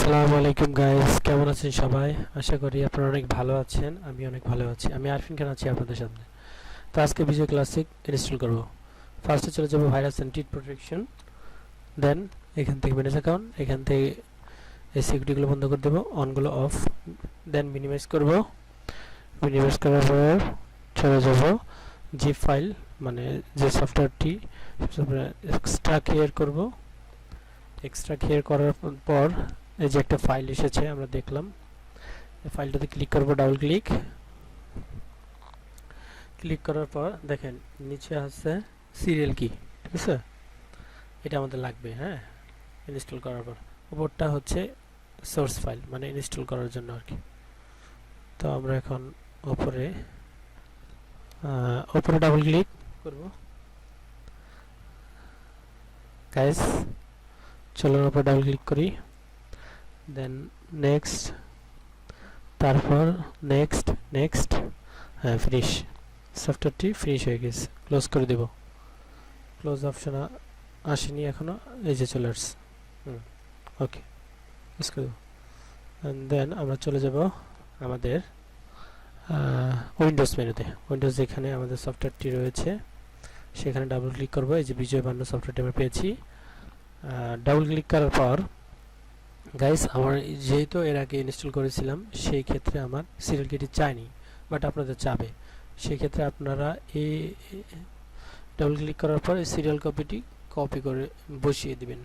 আসসালামু আলাইকুম গাইস, কেমন আছেন সবাই? আশা করি আপনারা অনেক ভালো আছেন। আমি অনেক ভালো আছি। আমি আরফিন খান আছি আপনাদের সামনে। তো আজকে বিজয় ক্লাসিক ইনস্টল করব। ফার্স্টে চলে যাব ভাইরাস অ্যান্ড চিট প্রোটেকশন, দেন এখান থেকে ম্যানেজ অ্যাকাউন্ট, এখান থেকে এই সিকিউরিটিগুলো বন্ধ করে দেবো, অনগুলো অফ, দেন মিনিমাইজ করব। মিনিমাইজ করার পর চলে যাব জিপ ফাইল, মানে যে সফটওয়্যারটি এক্সট্রা ক্লিয়ার করব। এক্সট্রা ক্লিয়ার করার পর এই যে একটা ফাইল এসেছে আমরা দেখলাম, এই ফাইলটাতে ক্লিক করব, ডাবল ক্লিক। ক্লিক করার পর দেখেন নিচে আছে সিরিয়াল কি, ঠিক আছে? এটা আমাদের লাগবে, হ্যাঁ, ইনস্টল করার পর। উপরটা হচ্ছে সোর্স ফাইল, মানে ইনস্টল করার জন্য আর কি। তো আমরা এখন উপরে ডাবল ক্লিক করব গাইস। চলুন উপরে ডাবল ক্লিক করি, দেন নেক্সট, তারপর নেক্সট নেক্সট, হ্যাঁ ফিনিশ। সফটওয়্যারটি ফিনিশ হয়ে গেছে, ক্লোজ করে দেব। ক্লোজ অপশন আসেনি এখনো, এই যে চলে আসছে। ওকে, ক্লোজ করে দেব। দেন আমরা চলে যাব আমাদের উইন্ডোজ মেনুতে। উইন্ডোজ যেখানে আমাদের সফটওয়্যারটি রয়েছে সেখানে ডাবল ক্লিক করব। এই যে বিজয় বায়ান্ন সফটওয়্যারটি আমরা পেয়েছি। ডাবল ক্লিক করার পর গাইস, আমার যেহেতু এর আগে ইনস্টল করেছিলাম সেই ক্ষেত্রে আমার সিরিয়াল কিটি চাইনি, বাট আপনাদের চাবে। সেই ক্ষেত্রে আপনারা এই ডাবল ক্লিক করার পর এই সিরিয়াল কপিটি কপি করে বসিয়ে দিবেন।